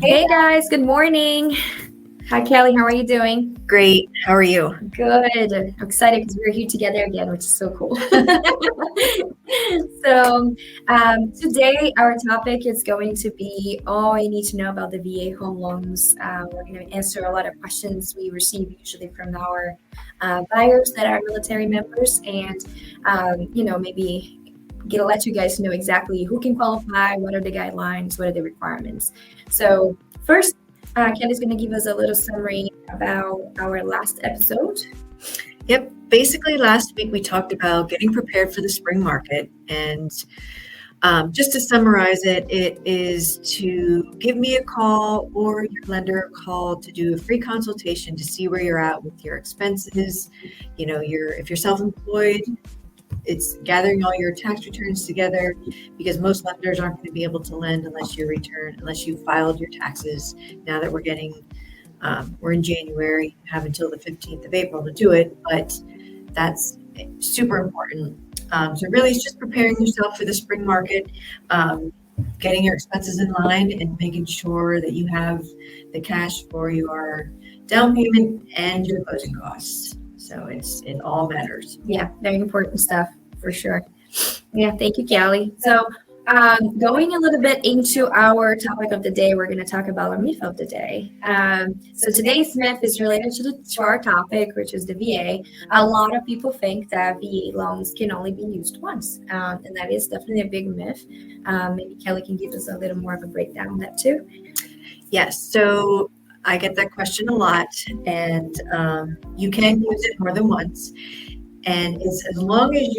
Hey guys, good morning. Hi Kelly, how are you doing? Great. How are you? Good. I'm excited because we're here together again, which is so cool. Today our topic is going to be all you need to know about the VA home loans. We're going to answer a lot of questions we receive usually from our buyers that are military members, and maybe let you guys know exactly who can qualify, what are the guidelines, what are the requirements. So first, Kelly's going to give us a little summary about our last episode. Yep. Basically, last week we talked about getting prepared for the spring market. And just to summarize it, it is to give me a call or your lender a call to do a free consultation to see where you're at with your expenses. If you're self-employed, it's gathering all your tax returns together, because most lenders aren't going to be able to lend unless you filed your taxes. Now that we're in January, you have until the 15th of April to do it, but that's super important. So really it's just preparing yourself for the spring market, getting your expenses in line and making sure that you have the cash for your down payment and your closing costs. So it all matters. Yeah, very important stuff for sure. Yeah, thank you, Kelly. So going a little bit into our topic of the day, we're going to talk about our myth of the day. So today's myth is related to our topic, which is the VA. A lot of people think that VA loans can only be used once, and that is definitely a big myth. Maybe Kelly can give us a little more of a breakdown on that too. Yes. So I get that question a lot, and you can use it more than once. And it's as long as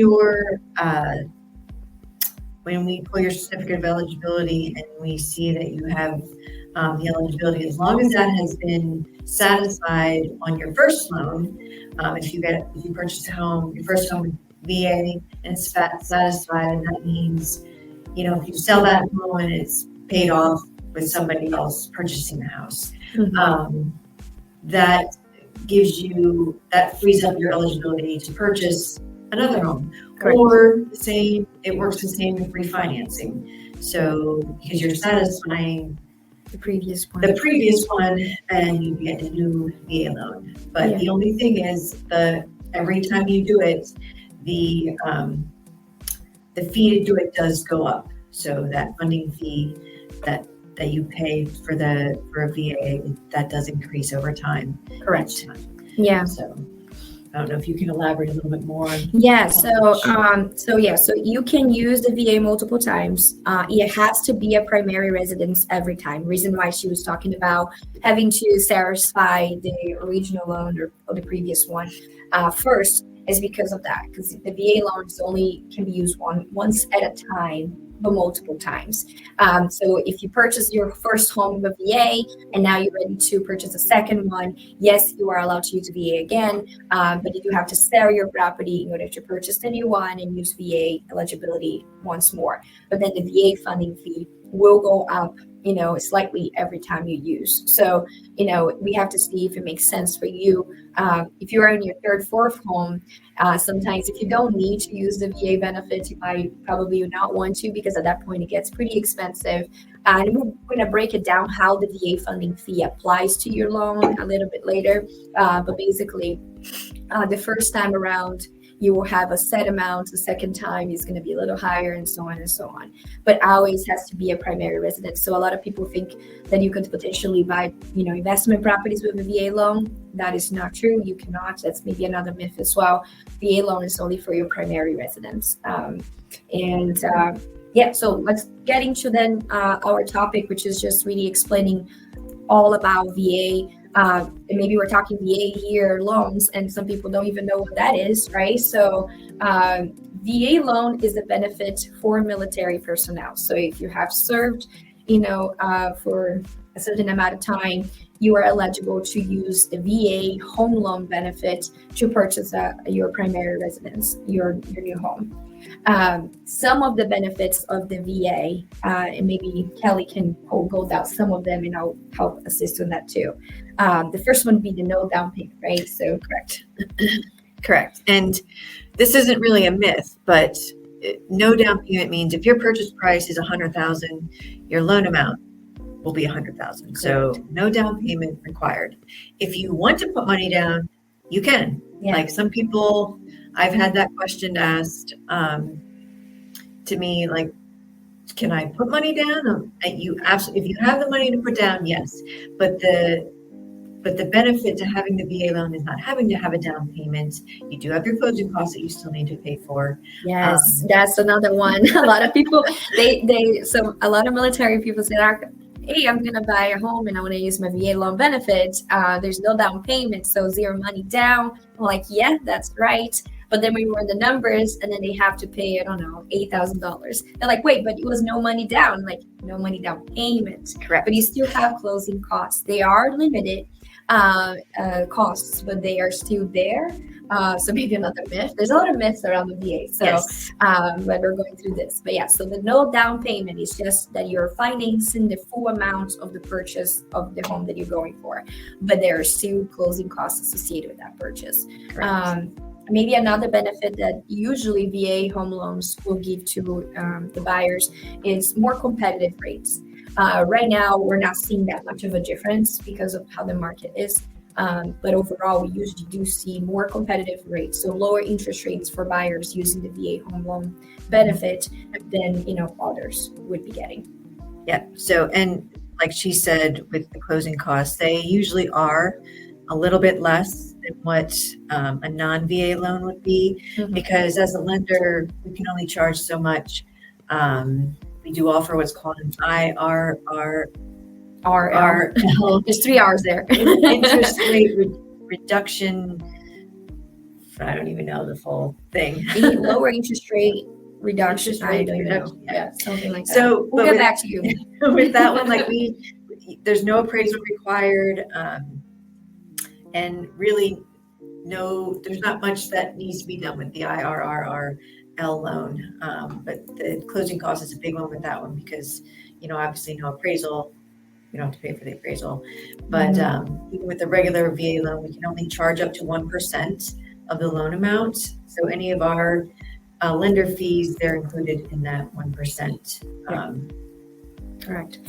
when we pull your certificate of eligibility and we see that you have the eligibility, as long as that has been satisfied on your first loan, if you purchase a home, your first home with VA, and it's satisfied, and that means, if you sell that home and it's paid off with somebody else purchasing the house, that frees up your eligibility to purchase another home. Correct. Or it works the same with refinancing. So because you're satisfying the previous one and you get a new VA loan. But The only thing is, every time you do it, the fee to do it does go up. So that funding fee that you pay for a VA, that does increase over time. Correct. Yeah. So I don't know if you can elaborate a little bit more. Yeah. So you can use the VA multiple times. It has to be a primary residence every time. Reason why she was talking about having to satisfy the original loan or the previous one first is because of that. Because the VA loans only can be used once at a time, but multiple times. So if you purchase your first home with a VA and now you're ready to purchase a second one, yes, you are allowed to use VA again, but you do have to sell your property in order to purchase the new one and use VA eligibility once more. But then the VA funding fee will go up, slightly every time you use. So, we have to see if it makes sense for you. If you are in your third, fourth home, sometimes if you don't need to use the VA benefits, you might probably not want to, because at that point it gets pretty expensive. And we're going to break it down how the VA funding fee applies to your loan a little bit later. But basically, the first time around, you will have a set amount. The second time is going to be a little higher, and so on and so on. But always has to be a primary residence. So a lot of people think that you can potentially buy, investment properties with a VA loan. That is not true. You cannot. That's maybe another myth as well. VA loan is only for your primary residence. So let's get into then our topic, which is just really explaining all about VA. And maybe we're talking VA here loans, and some people don't even know what that is, right? So VA loan is a benefit for military personnel. So if you have served, for a certain amount of time, you are eligible to use the VA home loan benefit to purchase your primary residence, your new home. Some of the benefits of the VA, and maybe Kelly can go down some of them, and I'll help assist on that too. The first one would be the no down payment, right? So Correct. And this isn't really a myth, but no down payment means if your purchase price is $100,000, your loan amount will be 100,000. So no down payment required. If you want to put money down, you can. Yeah. Like some people, I've had that question asked to me, like, can I put money down? You absolutely, if you have the money to put down, yes. But the benefit to having the VA loan is not having to have a down payment. You do have your closing costs that you still need to pay for. Yes, that's another one. A lot of people, so a lot of military people say, hey, I'm gonna buy a home and I want to use my VA loan benefits. There's no down payment, so zero money down. I'm like, yeah, that's right. But then we run the numbers and then they have to pay, I don't know, $8,000. They're like, wait, but it was no money down. Like, no money down payment. Correct. But you still have closing costs. They are limited costs, but they are still there. So maybe another myth. There's a lot of myths around the VA. So Yes. when we're going through this. But yeah, so the no down payment is just that you're financing the full amount of the purchase of the home that you're going for. But there are still closing costs associated with that purchase. Maybe another benefit that usually VA home loans will give to the buyers is more competitive rates. Right now, we're not seeing that much of a difference because of how the market is. But overall, we usually do see more competitive rates, so lower interest rates for buyers using the VA home loan benefit than others would be getting. Yeah. So, and like she said, with the closing costs, they usually are a little bit less than what a non-VA loan would be, because as a lender, we can only charge so much. We do offer what's called an IRR. There's 3 R's there. Interest rate reduction. I don't even know the full thing. Lower interest rate reduction. Interest rate I don't reduction, know. Yeah, something like that. So We'll get back to you. With that one, like there's no appraisal required, and really there's not much that needs to be done with the IRRRL loan. But the closing cost is a big one with that one because obviously no appraisal. We don't have to pay for the appraisal, but even with the regular VA loan, we can only charge up to 1% of the loan amount. So any of our lender fees, they're included in that 1%. Correct.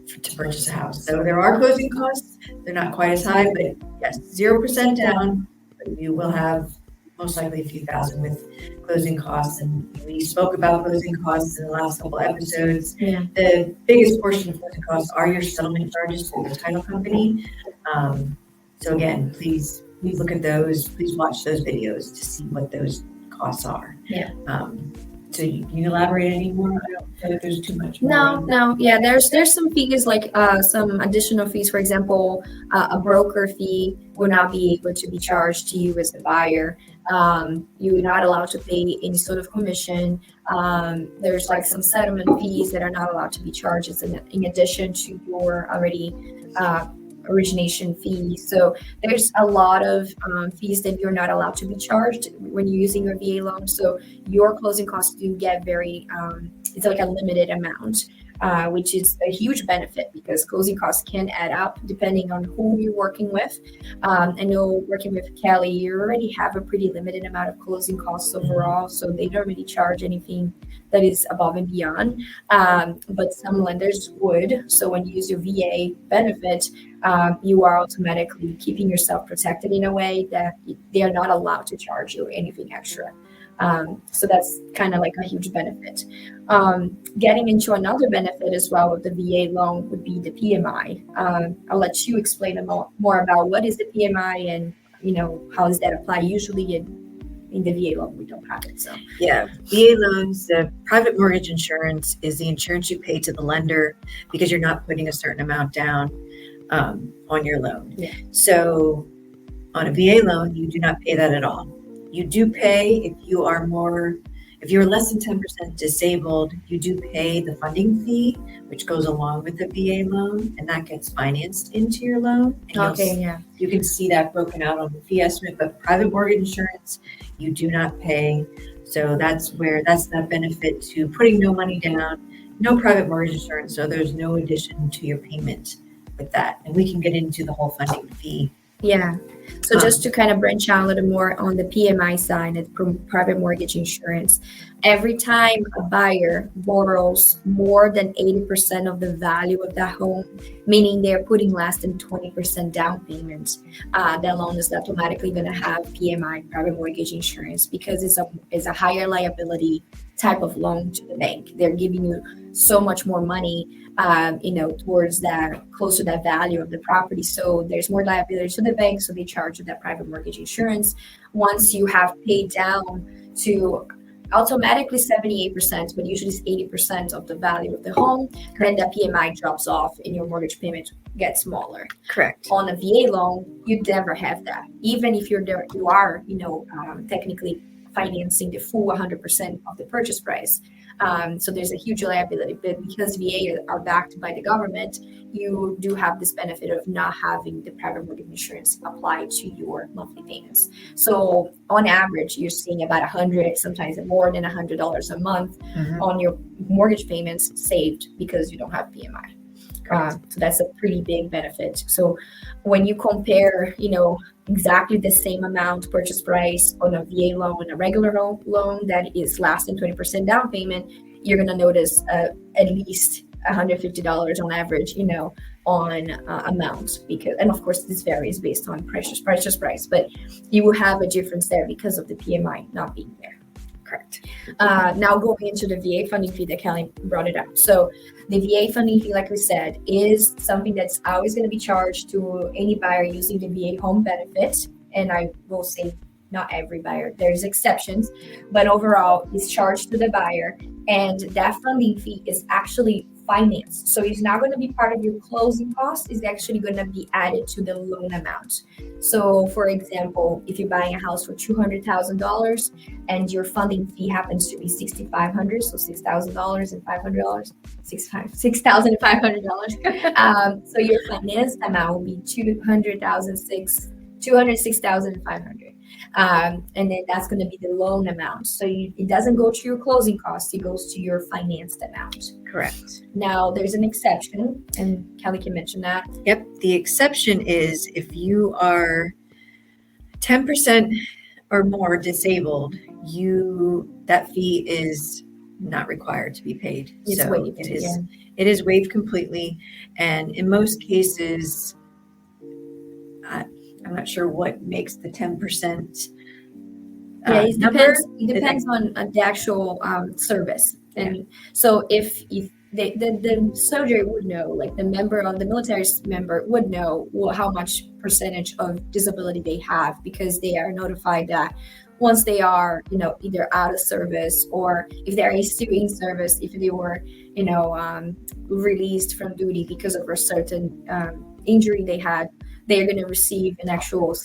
To purchase a house. So there are closing costs. They're not quite as high, but yes, 0% down. But you will have most likely a few thousand with closing costs, and we spoke about closing costs in the last couple episodes. Yeah. The biggest portion of closing costs are your settlement charges for the title company. So again, please look at those. Please watch those videos to see what those costs are. Yeah. So you can elaborate any more? I don't feel like there's too much more. No. Yeah, there's some fees, like some additional fees. For example, a broker fee will not be able to be charged to you as the buyer. You're not allowed to pay any sort of commission. There's like some settlement fees that are not allowed to be charged in addition to your already origination fee. So there's a lot of fees that you're not allowed to be charged when you're using your VA loan. So your closing costs do get very, it's like a limited amount, which is a huge benefit because closing costs can add up depending on who you're working with. I know working with Kelly, you already have a pretty limited amount of closing costs overall, so they don't really charge anything that is above and beyond. But some lenders would. So when you use your VA benefit, you are automatically keeping yourself protected in a way that they are not allowed to charge you anything extra. So that's kind of like a huge benefit. Getting into another benefit as well with the VA loan would be the PMI. I'll let you explain more about what is the PMI and how does that apply. Usually in the VA loan we don't have it. So yeah, VA loans, the private mortgage insurance is the insurance you pay to the lender because you're not putting a certain amount down on your loan. Yeah. So on a VA loan, you do not pay that at all. You do pay if you're less than 10% disabled, you do pay the funding fee, which goes along with the VA loan, and that gets financed into your loan. And you can see that broken out on the fee estimate, but private mortgage insurance, you do not pay. So that's that benefit to putting no money down, no private mortgage insurance. So there's no addition to your payment with that. And we can get into the whole funding fee Yeah. So just to kind of branch out a little more on the PMI side, and private mortgage insurance, every time a buyer borrows more than 80% of the value of that home, meaning they're putting less than 20% down payment, that loan is automatically going to have PMI, private mortgage insurance, because it's a higher liability type of loan to the bank. They're giving you so much more money, towards that, close to that value of the property. So there's more liability to the bank, so they charge you that private mortgage insurance. Once you have paid down to automatically 78%, but usually it's 80% of the value of the home, then the PMI drops off and your mortgage payment gets smaller. Correct. On a VA loan, you never have that. Even if you are, technically financing the full 100% of the purchase price. So there's a huge liability, but because VA are backed by the government, you do have this benefit of not having the private mortgage insurance apply to your monthly payments. So on average, you're seeing about $100, sometimes more than $100 a month on your mortgage payments saved because you don't have PMI. So that's a pretty big benefit. So when you compare, exactly the same amount purchase price on a VA loan and a regular loan that is less than 20% down payment, you're going to notice at least $150 on average, on amount, because, and of course this varies based on purchase price, but you will have a difference there because of the PMI not being there. Correct. Now going into the VA funding fee that Kelly brought it up. So the VA funding fee, like we said, is something that's always going to be charged to any buyer using the VA home benefit. And I will say not every buyer, there's exceptions, but overall it's charged to the buyer. And that funding fee is actually financed. So it's not going to be part of your closing costs. It's actually going to be added to the loan amount. So for example, if you're buying a house for $200,000 and your funding fee happens to be $6,500, so $6,000 and $500, $6,500. So your finance amount will be $206,500. And then that's going to be the loan amount. So it doesn't go to your closing costs, it goes to your financed amount. Correct. Now, there's an exception, and Kelly can mention that. Yep. The exception is if you are 10% or more disabled, that fee is not required to be paid. It's so waived. It is waived completely. And in most cases, I'm not sure what makes the 10%. It depends on the actual service. And so if the soldier would know, like the military member would know how much percentage of disability they have, because they are notified that once they are, either out of service, or if they're still in service, if they were, released from duty because of a certain injury they had, they're going to receive an actual,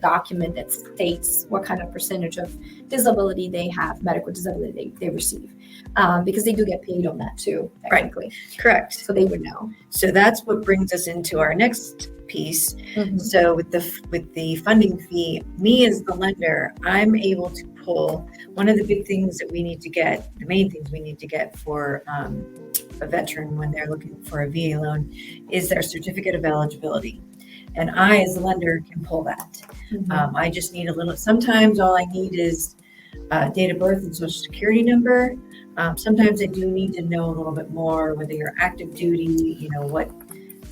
document that states what kind of percentage of disability they have, medical disability they receive, because they do get paid on that too, technically. Right. Correct. So they would know. So that's what brings us into our next piece. So with the funding fee, me as the lender, I'm able to pull one of the big things that we need to get, the main things we need to get for a veteran when they're looking for a VA loan, is their certificate of eligibility. And I, as a lender, can pull that. I just need sometimes all I need is date of birth and social security number. Sometimes I do need to know a little bit more, whether you're active duty,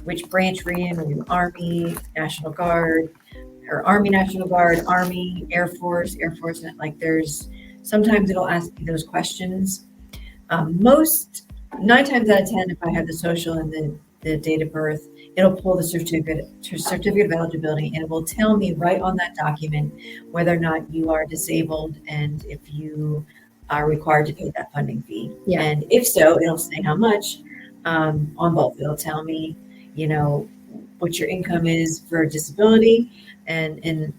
which branch we're in, are you Army, National Guard, or Army, National Guard, Army, Air Force, sometimes it'll ask me those questions. 9 times out of 10, if I have the social and the date of birth, it'll pull the certificate of eligibility, and it will tell me right on that document whether or not you are disabled and if you are required to pay that funding fee. Yeah. And if so, it'll say how much on both. It'll tell me, what your income is for disability, and in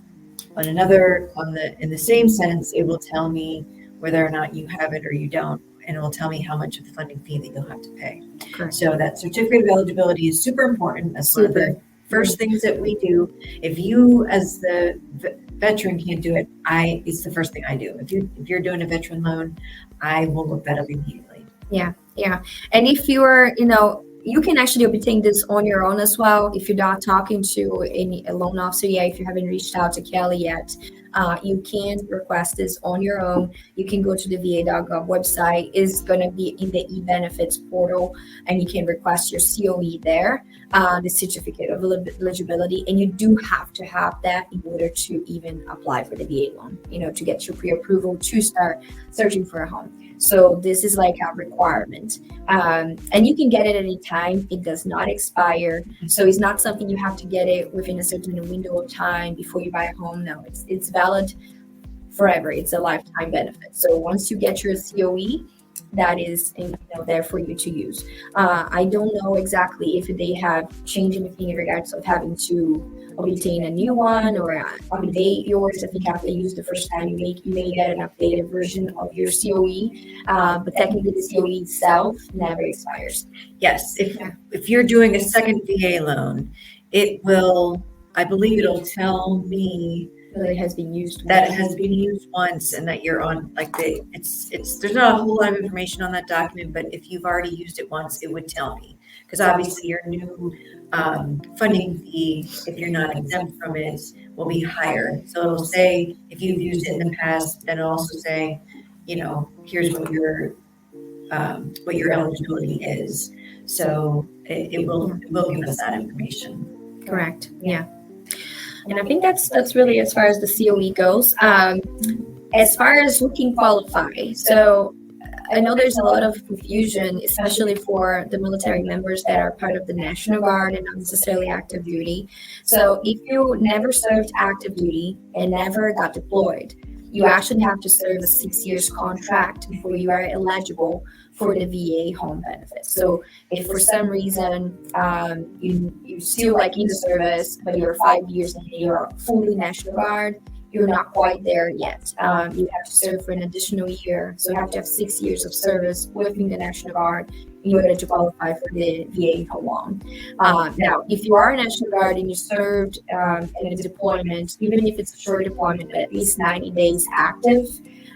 the same sense, it will tell me whether or not you have it or you don't. And it will tell me how much of the funding fee that you'll have to pay. Correct. So that certificate of eligibility is super important. That's one of the first things that we do. If you, as the veteran, can't do it, it's the first thing I do. If you're doing a veteran loan, I will look that up immediately. Yeah. And if you're, you can actually obtain this on your own as well if you're not talking to a loan officer yet. If you haven't reached out to Kelly yet, you can request this on your own. You can go to the va.gov website. It's going to be in the e-benefits portal, and you can request your COE there, the certificate of eligibility. And you do have to have that in order to even apply for the VA loan, to get your pre-approval to start searching for a home. So this is like a requirement. And you can get it at any time. It does not expire. So it's not something you have to get it within a certain window of time before you buy a home. No, it's valid forever. It's a lifetime benefit. So once you get your COE, that is there for you to use. I don't know exactly if they have changed anything in regards of having to obtain a new one or update yours. I think after you use the first time, you may get an updated version of your COE, but technically the COE itself never expires. Yes, if you're doing a second VA loan, it will, I believe it'll tell me that it has been used once and that you're on there's not a whole lot of information on that document, but if you've already used it once, it would tell me, because obviously your new funding fee, if you're not exempt from it, will be higher. So it'll say if you've used it in the past, then it'll also say, here's what your eligibility is. So it will give us that information. Correct. Yeah. And I think that's really as far as the COE goes. As far as who can qualify, so I know there's a lot of confusion, especially for the military members that are part of the National Guard and not necessarily active duty. So if you never served active duty and never got deployed, you actually have to serve a 6 years contract before you are eligible for the VA home benefits. So if for some reason you still like in the service, but you're 5 years and you're fully National Guard, you're not quite there yet. You have to serve for an additional year. So you have to have 6 years of service within the National Guard in order to qualify for the VA home loan. Now, if you are a National Guard and you served in a deployment, even if it's a short deployment, but at least 90 days active,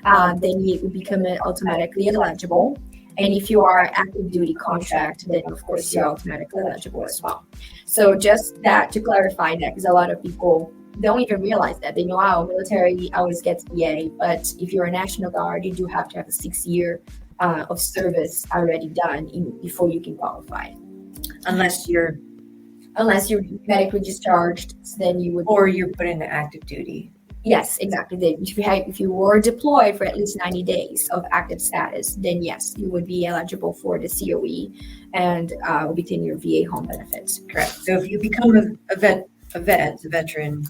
then you will become automatically eligible. And if you are active duty contract, then of course you're automatically eligible as well. So just that to clarify that, because a lot of people don't even realize that. They know, military always gets VA, but if you're a National Guard, you do have to have a 6 year of service already done before you can qualify. Unless you're medically discharged, then you would. Or you're put into active duty. Yes, exactly. If you were deployed for at least 90 days of active status, then yes, you would be eligible for the COE and obtain your VA home benefits. Correct. So if you become a veteran,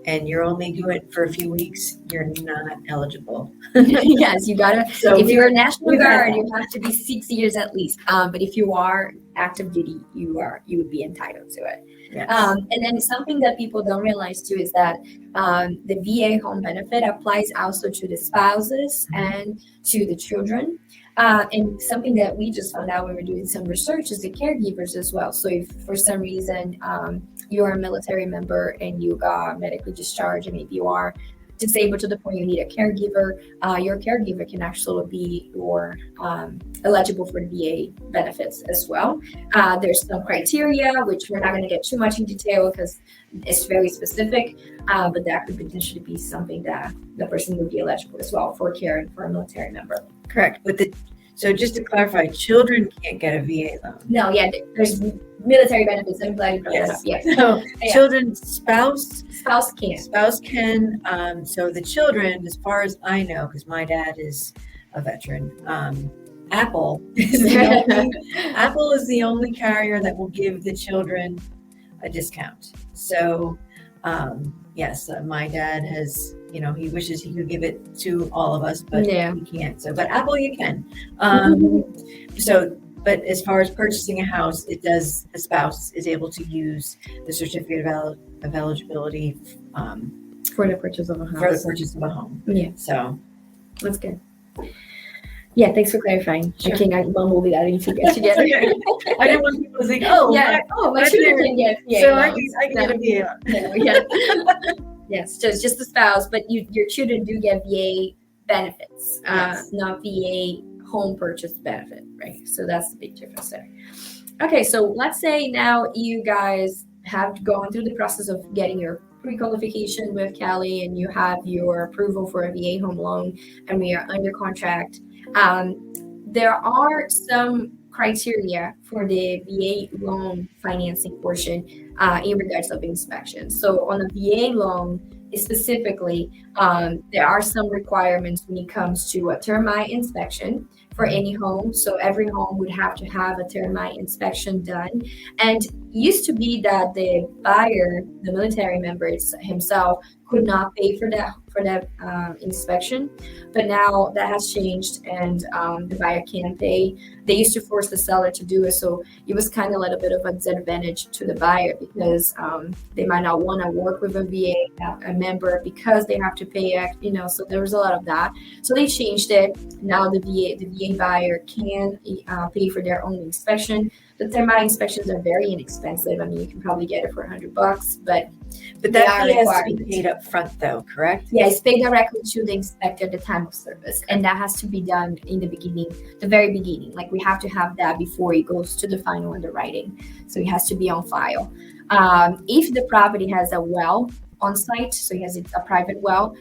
and you're only doing it for a few weeks, you're not eligible. Yes, you gotta. So if you're a National Guard, you have to be 6 years at least. But if you are active duty, you would be entitled to it. Yes. And then something that people don't realize too is that the VA home benefit applies also to the spouses and to the children. And something that we just found out when we were doing some research is the caregivers as well. So if for some reason you're a military member and you got medically discharged, and maybe you are disabled to the point you need a caregiver, your caregiver can actually be eligible for VA benefits as well. There's some criteria, which we're not going to get too much in detail because it's very specific, but that could potentially be something that the person would be eligible as well for caring for a military member. Correct. So just to clarify, children can't get a VA loan. No, yeah, there's military benefits. I'm glad you brought that up. Yes. So children, spouse can. So the children, as far as I know, because my dad is a veteran, Apple is the only carrier that will give the children a discount. So yes, my dad has, he wishes he could give it to all of us, but he can't. So, but Apple, you can. But as far as purchasing a house, a spouse is able to use the certificate of eligibility for the purchase of a house. For the purchase of a home. Yeah. So that's good. Yeah, thanks for clarifying. Sure. I think I mumbled it. I didn't get together. I didn't want people to think, my children can get VA. So I can get a VA. Yeah. Yes, so it's just the spouse, but your children do get VA benefits, not VA home purchase benefit, right? So that's the big difference there. Okay, so let's say now you guys have gone through the process of getting your pre-qualification with Cali and you have your approval for a VA home loan and we are under contract. There are some criteria for the VA loan financing portion in regards of inspection. So on a VA loan specifically, there are some requirements when it comes to a termite inspection for any home. So every home would have to have a termite inspection done. And it used to be that the buyer, the military member himself, could not pay for that inspection, but now that has changed, and the buyer can pay. They used to force the seller to do it, so it was kind of a little bit of a disadvantage to the buyer because they might not want to work with a VA member because they have to pay, So there was a lot of that. So they changed it. Now the VA buyer can pay for their own inspection. The termite inspections are very inexpensive. I mean, you can probably get it for $100, but that fee has to be paid up front, though, correct? Yeah, it's paid directly to the inspector at the time of service, and that has to be done in the beginning, the very beginning. Like we have to have that before it goes to the final underwriting, so it has to be on file. If the property has a well on site, so it has a private well,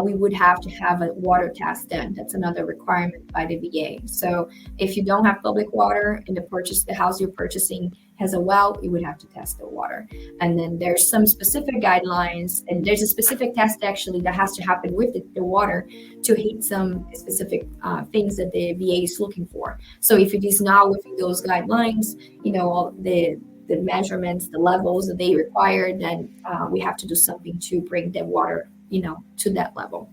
we would have to have a water test done. That's another requirement by the VA. So if you don't have public water and the house you're purchasing has a well, you would have to test the water. And then there's some specific guidelines, and there's a specific test actually that has to happen with the water to hit some specific things that the VA is looking for. So if it is not within those guidelines, all the measurements, the levels that they require, then we have to do something to bring the water to that level.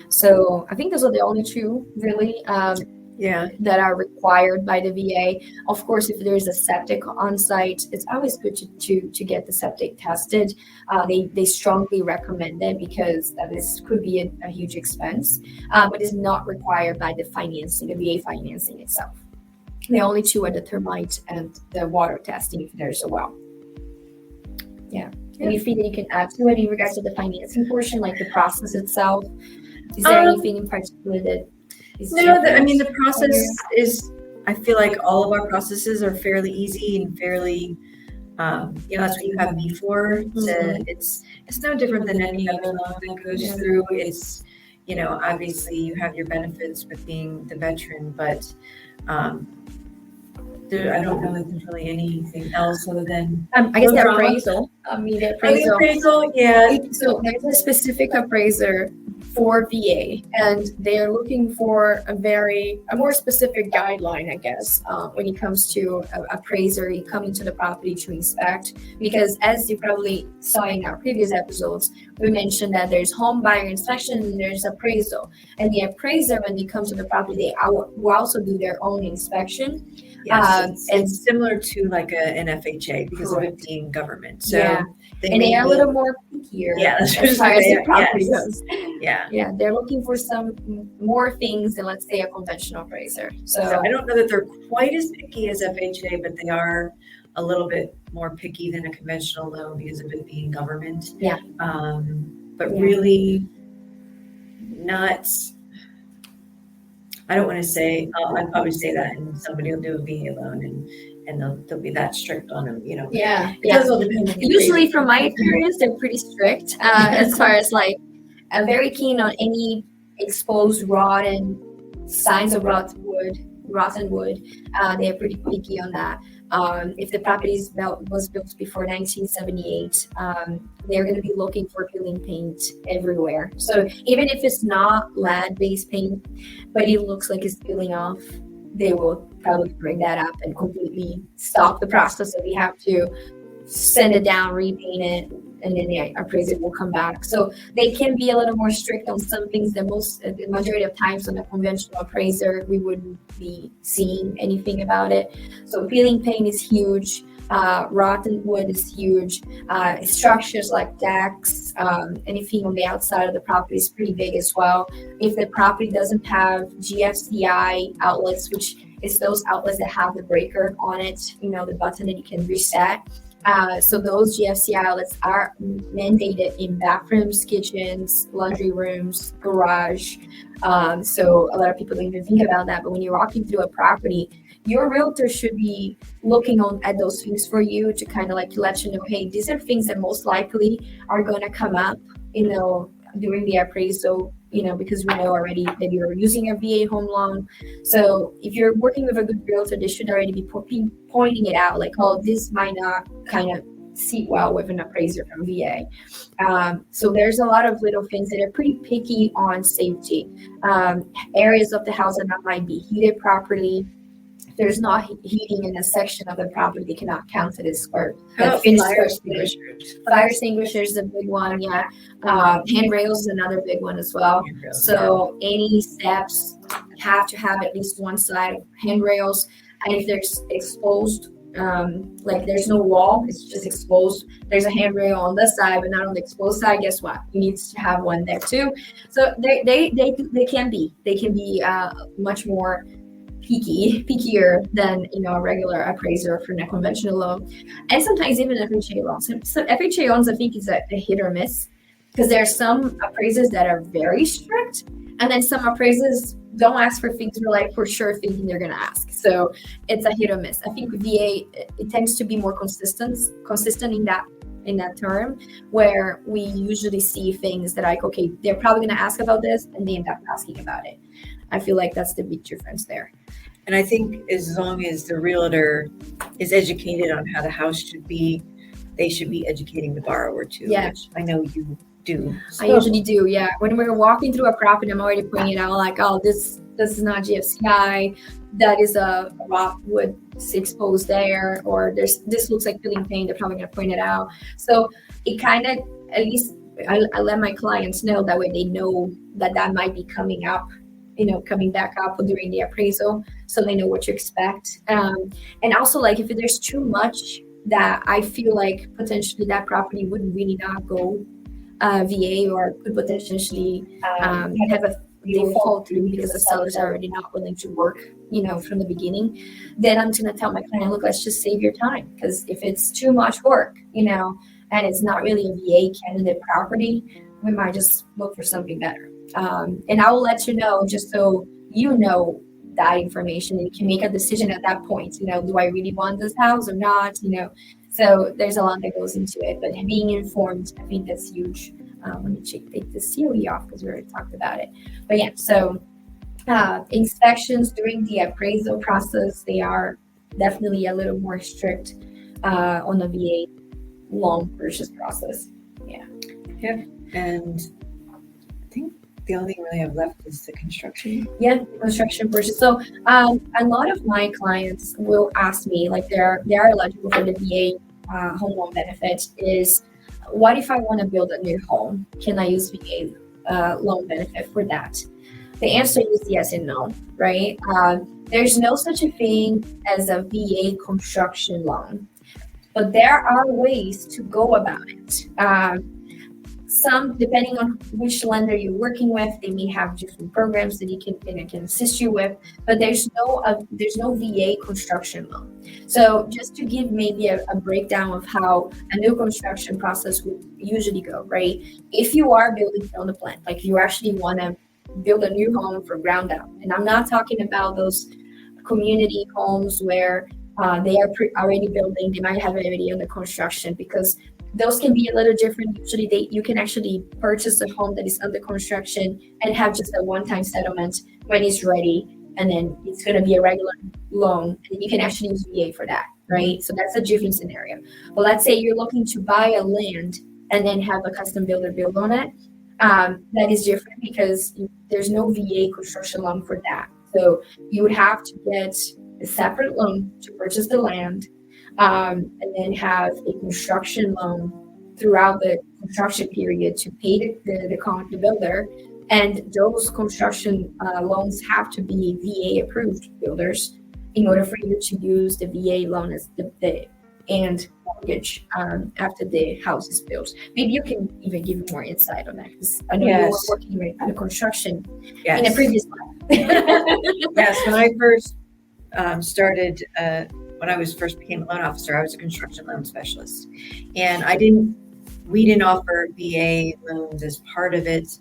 So I think those are the only two really that are required by the VA. Of course, if there's a septic on site, it's always good to get the septic tested. They strongly recommend it because this could be a huge expense, but it's not required by the VA financing itself. The only two are the termite and the water testing if there's a well. Yeah. Anything that you can add to it in regards to the financing portion, like the process itself? Is there anything in particular that is the process is, I feel like all of our processes are fairly easy and fairly, that's what you have me for. Mm-hmm. It's no different than any other loan that goes through. It's, obviously you have your benefits with being the veteran, but I don't know if there's really anything else other than I guess the appraisal. The appraisal, yeah. So there's a specific appraiser for VA, and they're looking for a more specific guideline, I guess, when it comes to appraiser coming to the property to inspect. Because as you probably saw in our previous episodes, we mentioned that there's home buyer inspection and there's appraisal. And the appraiser, when they come to the property, they will also do their own inspection. Yes, it's similar to like an FHA because of it being government. So they are a little more pickier as far as the property goes. Yeah, they're looking for some more things than, let's say, a conventional appraiser. So I don't know that they're quite as picky as FHA, but they are a little bit more picky than a conventional loan because of it being government. Yeah. But really not. I don't want to say, I'd probably say that, and somebody will do a VA loan and they'll be that strict on them, Yeah. It does all depend. Usually, from my experience, they're pretty strict as far as like, I'm very keen on any exposed rotten signs of rotten wood. They're pretty picky on that. If the property was built before 1978, they're going to be looking for peeling paint everywhere. So even if it's not lead-based paint, but it looks like it's peeling off, they will probably bring that up and completely stop the process. So we have to send it down, repaint it, and then the appraiser will come back. So they can be a little more strict on some things than the majority of times on a conventional appraiser, we wouldn't be seeing anything about it. So peeling paint is huge. Rotten wood is huge. Structures like decks, anything on the outside of the property is pretty big as well. If the property doesn't have GFCI outlets, which is those outlets that have the breaker on it, the button that you can reset, So those GFCI outlets are mandated in bathrooms, kitchens, laundry rooms, garage. So a lot of people don't even think about that. But when you're walking through a property, your realtor should be looking at those things for you to kind of like let you know, hey, these are things that most likely are going to come up, during the appraisal, because we know already that you're using a VA home loan. So if you're working with a good realtor, they should already be pointing it out, like, oh, this might not kind of sit well with an appraiser from VA. So there's a lot of little things that are pretty picky on safety. Areas of the house that might be heated properly. If there's not heating in a section of the property, they cannot count it as fire extinguishers. Fire extinguishers is a big one, yeah. Handrails is another big one as well. So any steps have to have at least one side of handrails, and if there's exposed, like there's no wall, it's just exposed, there's a handrail on this side but not on the exposed side, guess what, you need to have one there too. So they can be much more pickier than a regular appraiser for a conventional loan, and sometimes even FHA loans. So FHA loans, I think, is a hit or miss, because there are some appraisers that are very strict, and then some appraisers don't ask for things we're like for sure thinking they're gonna ask. So it's a hit or miss. I think VA, it tends to be more consistent in that term, where we usually see things that like, okay, they're probably gonna ask about this, and they end up asking about it. I feel like that's the big difference there. And I think as long as the realtor is educated on how the house should be, they should be educating the borrower too, which I know you do. So. I usually do, yeah. When we're walking through a property, I'm already pointing it out, like, oh, this is not GFCI, that is a rock wood exposed there, or this looks like peeling paint, they're probably gonna point it out. So it kind of, at least I let my clients know, that way they know that might be coming back up during the appraisal, so they know what to expect. And also, like, if there's too much that I feel like potentially that property would really not go VA, or could potentially have a default through because the sellers are already not willing to work, from the beginning, then I'm going to tell my client, look, let's just save your time. Because if it's too much work, and it's not really a VA candidate property, we might just look for something better. And I will let you know, just so you know that information, and you can make a decision at that point. Do I really want this house or not? So there's a lot that goes into it, but being informed, I think that's huge. Let me take the COE off because we already talked about it. But yeah, so inspections during the appraisal process, they are definitely a little more strict on the VA loan purchase process. Yeah. Yep. And I think the only thing we have left is the construction. Yeah, construction purchase. So a lot of my clients will ask me, like, they are eligible for the VA home loan benefit, is what if I want to build a new home? Can I use VA loan benefit for that? The answer is yes and no, right? There's no such a thing as a VA construction loan, but there are ways to go about it. Some, depending on which lender you're working with, they may have different programs that can assist you with, but there's no VA construction loan. So just to give maybe a breakdown of how a new construction process would usually go, right? If you are building on the plan, like you actually want to build a new home from ground up, and I'm not talking about those community homes where they are already building, they might have already under construction, because those can be a little different. Usually you can actually purchase a home that is under construction and have just a one-time settlement when it's ready, and then it's going to be a regular loan, and you can actually use VA for that, right? So that's a different scenario. But let's say you're looking to buy a land and then have a custom builder build on it. That is different, because there's no VA construction loan for that. So you would have to get a separate loan to purchase the land, and then have a construction loan throughout the construction period to pay the builder. And those construction loans have to be VA approved builders in order for you to use the VA loan as the and mortgage after the house is built. Maybe you can even give me more insight on that, because I know you were working with the construction in a previous life. Yes, when I first started when I was first became a loan officer, I was a construction loan specialist, and we didn't offer VA loans as part of it.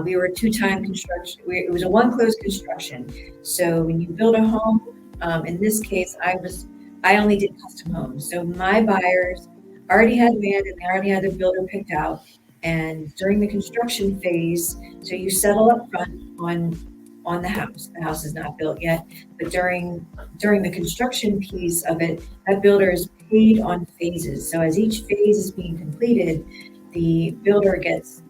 We were a two-time construction. It was a one-close construction. So when you build a home, in this case, I only did custom homes. So my buyers already had land and they already had their builder picked out. And during the construction phase, so you settle up front on the house. The house is not built yet, but during the construction piece of it, that builder is paid on phases. So as each phase is being completed, the builder gets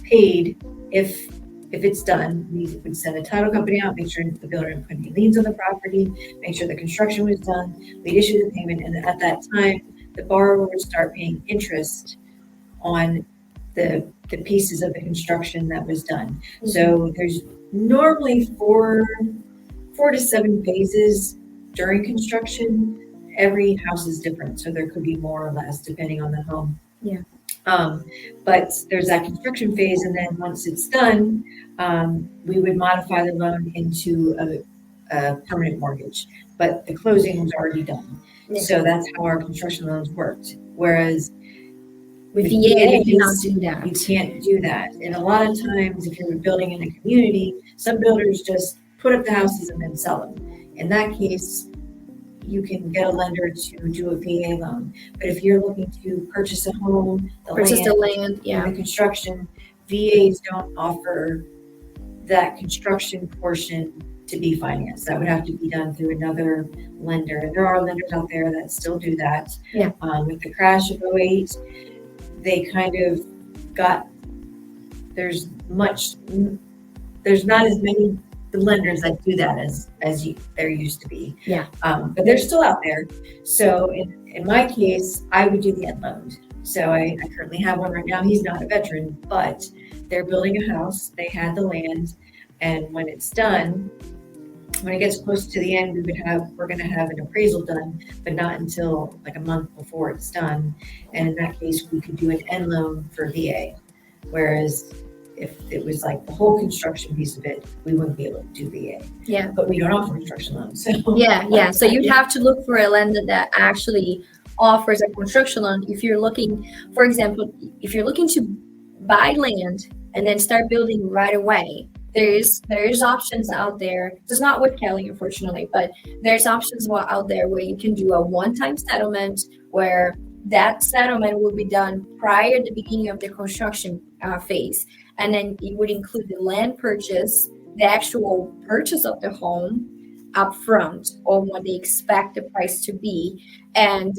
paid if it's done. We would send a title company out, make sure the builder didn't put any liens on the property, make sure the construction was done. We'd issue the payment, and at that time, the borrower would start paying interest on the pieces of the construction that was done. Mm-hmm. So there's normally four to 7 phases during construction. Every house is different, so there could be more or less depending on the home. Yeah. But there's that construction phase, and then once it's done, we would modify the loan into a permanent mortgage. But the closing was already done, so that's how our construction loans worked. Whereas with VA, you cannot do that. You can't do that, and a lot of times, if you're building in a community, some builders just put up the houses and then sell them. In that case, you can get a lender to do a VA loan. But if you're looking to purchase a home, the land, the construction, VAs don't offer that construction portion to be financed. That would have to be done through another lender. And there are lenders out there that still do that. Yeah. With the crash of 2008, they kind of got, there's not as many lenders that do that as there used to be. Yeah. But they're still out there. So in my case, I would do the end loan. So I currently have one right now. He's not a veteran, but they're building a house. They had the land, and when it's done, when it gets close to the end, we're going to have an appraisal done, but not until like a month before it's done. And in that case, we could do an end loan for VA. Whereas if it was like the whole construction piece of it, we wouldn't be able to do VA. Yeah. But we don't offer construction loans. So. Yeah. So you'd have to look for a lender that actually offers a construction loan. If you're looking, for example, if you're looking to buy land and then start building right away, there's options out there. It's not with Kelly, unfortunately, but there's options out there where you can do a one-time settlement where that settlement will be done prior to the beginning of the construction phase. And then it would include the land purchase, the actual purchase of the home up front, or what they expect the price to be. And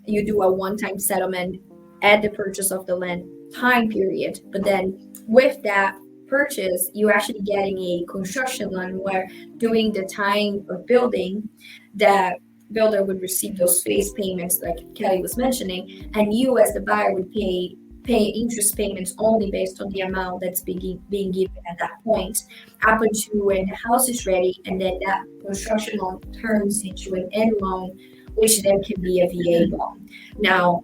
you do a one-time settlement at the purchase of the land time period. But then with that purchase, you're actually getting a construction loan where during the time of building, the builder would receive those phase payments like Kelly was mentioning, and you as the buyer would pay interest payments only based on the amount that's being given at that point up until when the house is ready, and then that construction loan turns into an end loan, which then can be a VA loan. Now,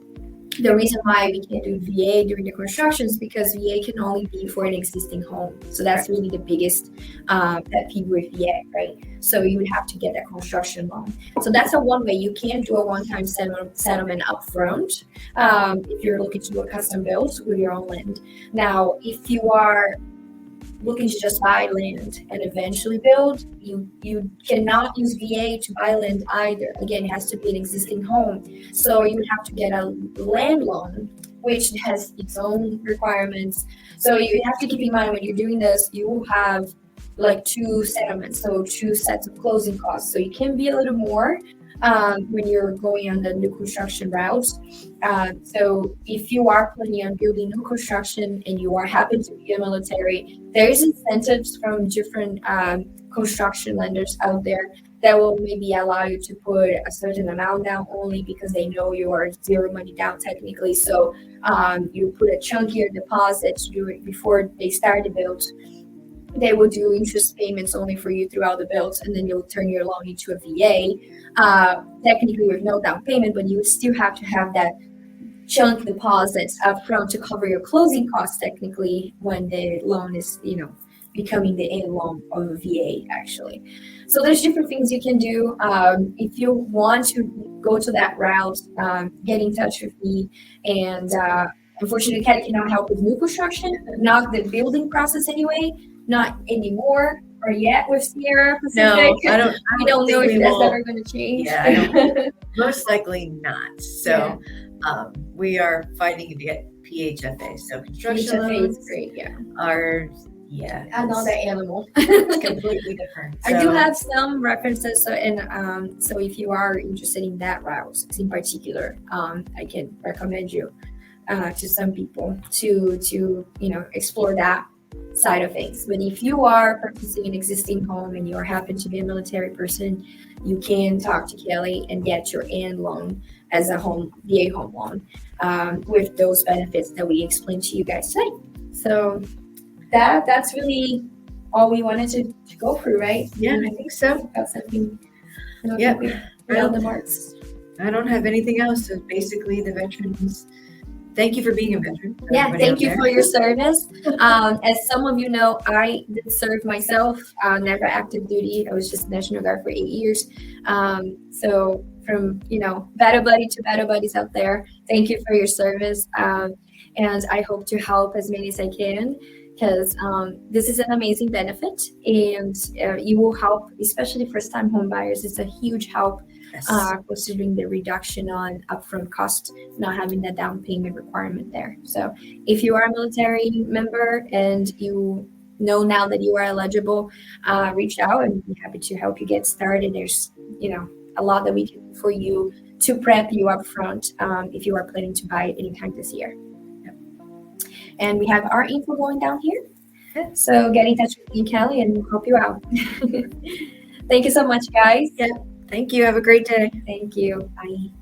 the reason why we can't do VA during the construction is because VA can only be for an existing home. So that's really the biggest pet peeve with VA, right? So you would have to get a construction loan. So that's one way. You can do a one-time settlement up front if you're looking to do a custom build with your own land. Now, if you are looking to just buy land and eventually build, you cannot use VA to buy land either. Again, it has to be an existing home. So you would have to get a land loan, which has its own requirements. So you have to keep in mind when you're doing this, you will have like 2 settlements, so 2 sets of closing costs. So it can be a little more when you're going on the new construction route. So if you are planning on building new construction and you are happy to be a military, there is incentives from different construction lenders out there that will maybe allow you to put a certain amount down only because they know you are zero money down technically. So you put a chunkier deposit to do it before they start the build. They will do interest payments only for you throughout the build, and then you'll turn your loan into a VA, technically with no down payment, but you would still have to have that chunk deposit up front to cover your closing costs technically when the loan is, becoming the end loan of a VA actually. So there's different things you can do. If you want to go to that route, get in touch with me. And unfortunately, Kelly cannot help with new construction, not the building process anyway, not anymore or yet with Sierra Pacific. No, I don't. We don't know think if we that's will. ever going to change. Yeah, I don't. Most likely not. So we are fighting to get PHFA. So construction HFA is loans great, yeah. are Another animal. it's completely different. I do So, have some references, so if you are interested in that route in particular, I can recommend you to some people to explore that side of things. But if you are purchasing an existing home and you happen to be a military person, you can talk to Kelly and get your end loan as a VA home loan with those benefits that we explained to you guys today. So that's really all we wanted to go through, right? yeah, I think so. Got something. Yep. Right on the marks. I don't have anything else. So basically, the veterans. Thank you for being a veteran. Yeah, everybody thank out you there. for your service. As some of you know, I did serve myself, never active duty. I was just National Guard for 8 years. So from battle buddy to battle buddies out there, thank you for your service. And I hope to help as many as I can, because this is an amazing benefit, and you will help, especially first-time home buyers. It's a huge help. Yes. Considering the reduction on upfront cost, not having that down payment requirement there. So if you are a military member and you know now that you are eligible, reach out and be happy to help you get started. There's a lot that we can do for you to prep you up front if you are planning to buy it anytime this year. Yep. And we have our info going down here. So get in touch with me, Kelly, and we'll help you out. Thank you so much, guys. Thank you. Have a great day. Thank you. Bye.